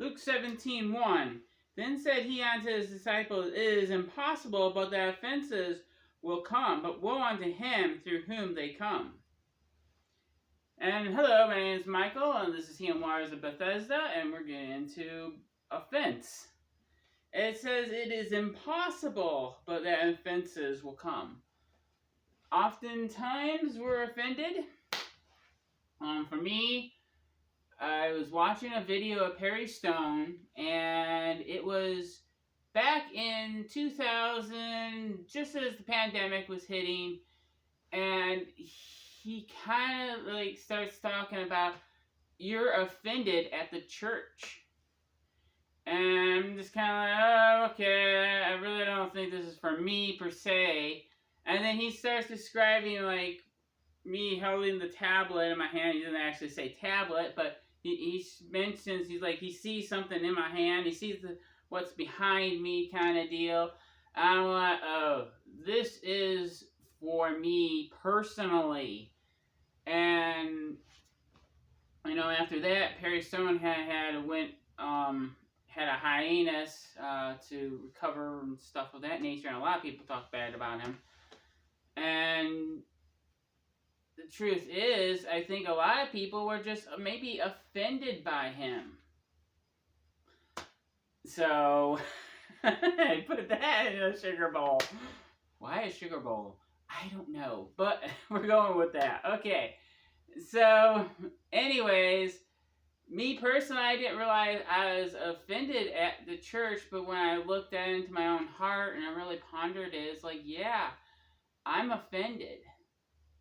Luke 17:1. Then said he unto his disciples, It is impossible, but the offenses will come, but woe unto him through whom they come. And hello, my name is Michael, and this is He Waters of Bethesda, and we're getting into offense. It says it is impossible, but that offenses will come. Oftentimes we're offended. For me, I was watching a video of Perry Stone, and it was back in 2000, just as the pandemic was hitting, and he kind of like starts talking about you're offended at the church. And I'm just kind of like, oh, okay, I really don't think this is for me per se. And then he starts describing like me holding the tablet in my hand. He doesn't actually say tablet, but he mentions, he's like, he sees something in my hand. He sees what's behind me kind of deal. I'm like, oh, this is for me personally. And, you know, after that, Perry Stone had a hiatus to recover and stuff of that nature. And a lot of people talk bad about him. And the truth is, I think a lot of people were just maybe offended by him. So, I put that in a sugar bowl. Why a sugar bowl? I don't know, but we're going with that. Okay, so anyways, me personally, I didn't realize I was offended at the church, but when I looked into my own heart and I really pondered it, it's like, yeah, I'm offended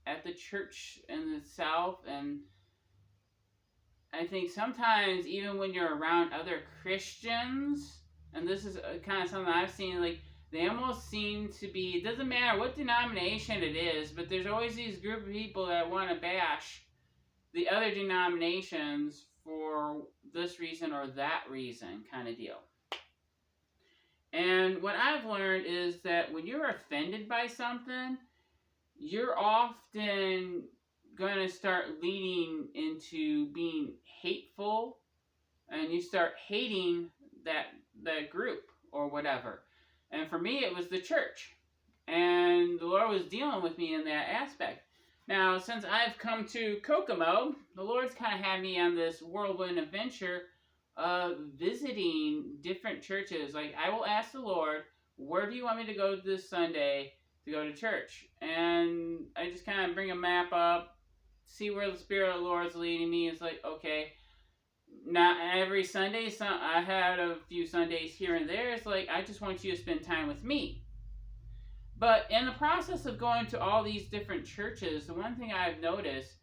at the church in the South. And I think sometimes even when you're around other Christians, and this is kind of something I've seen, like they almost seem to be, it doesn't matter what denomination it is, but there's always these group of people that want to bash the other denominations for this reason or that reason kind of deal. And what I've learned is that when you're offended by something, you're often going to start leading into being hateful, and you start hating that group or whatever. And for me, it was the church. And the Lord was dealing with me in that aspect. Now, since I've come to Kokomo, the Lord's kind of had me on this whirlwind adventure of visiting different churches. Like, I will ask the Lord, where do you want me to go this Sunday to go to church? And I just kind of bring a map up, see where the Spirit of the Lord is leading me. It's like, okay, not every Sunday. I had a few Sundays here and there. It's like, I just want you to spend time with me. But in the process of going to all these different churches, the one thing I've noticed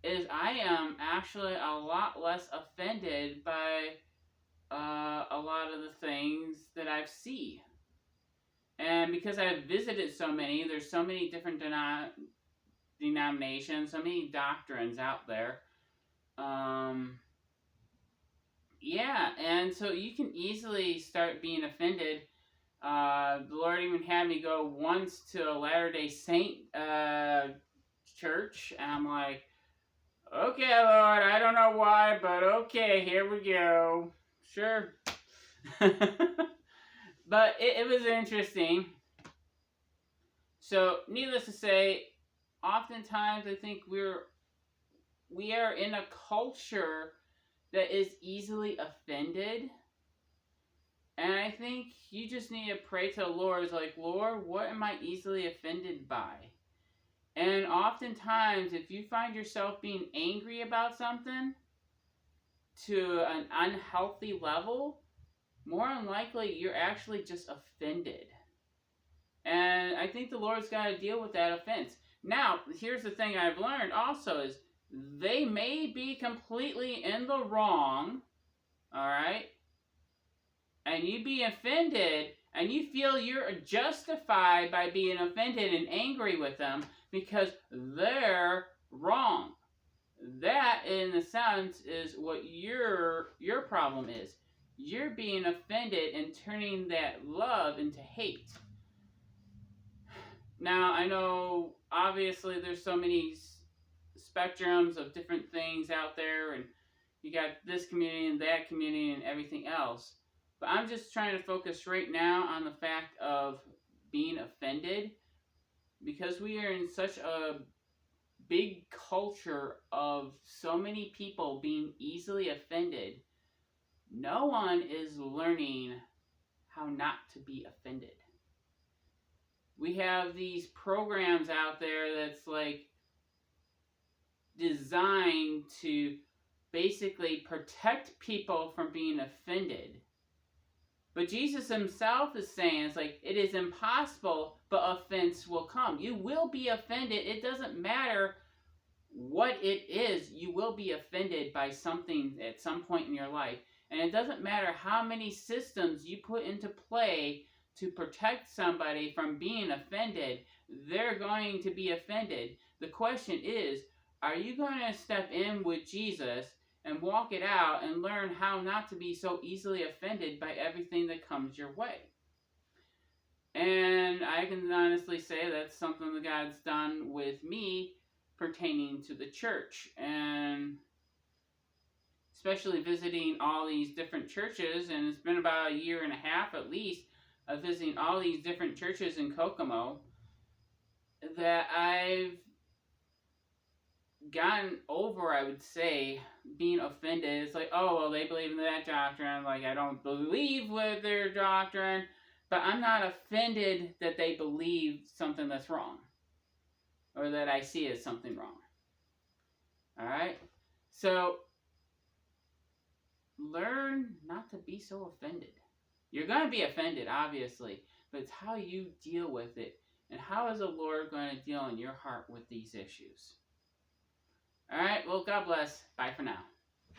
is I am actually a lot less offended by a lot of the things that I see. And because I've visited so many, there's so many different denominations, so many doctrines out there. Yeah, and so you can easily start being offended. The Lord even had me go once to a Latter-day Saint church, and I'm like, okay, Lord, I don't know why, but okay, here we go. Sure. But it was interesting. So, needless to say, oftentimes I think we are in a culture that is easily offended. And I think you just need to pray to the Lord. It's like, Lord, what am I easily offended by? And oftentimes, if you find yourself being angry about something to an unhealthy level, more than likely, you're actually just offended. And I think the Lord's got to deal with that offense. Now, here's the thing I've learned also is they may be completely in the wrong, all right? And you be offended, and you feel you're justified by being offended and angry with them because they're wrong. That, in a sense, is what your problem is. You're being offended and turning that love into hate. Now, I know, obviously, there's so many spectrums of different things out there, and you got this community and that community and everything else. But I'm just trying to focus right now on the fact of being offended, because we are in such a big culture of so many people being easily offended. No one is learning how not to be offended. We have these programs out there that's like designed to basically protect people from being offended. But Jesus himself is saying, it's like, it is impossible, but offense will come. You will be offended. It doesn't matter what it is. You will be offended by something at some point in your life. And it doesn't matter how many systems you put into play to protect somebody from being offended. They're going to be offended. The question is, are you going to step in with Jesus and walk it out and learn how not to be so easily offended by everything that comes your way? And I can honestly say that's something that God's done with me pertaining to the church. And especially visiting all these different churches, and it's been about a year and a half at least of visiting all these different churches in Kokomo, that I've gotten over, I would say, being offended. It's like, oh, well, they believe in that doctrine. Like, I don't believe with their doctrine, but I'm not offended that they believe something that's wrong, or that I see as something wrong. All right? So, learn not to be so offended. You're going to be offended, obviously, but it's how you deal with it. And how is the Lord going to deal in your heart with these issues? All right, well, God bless. Bye for now.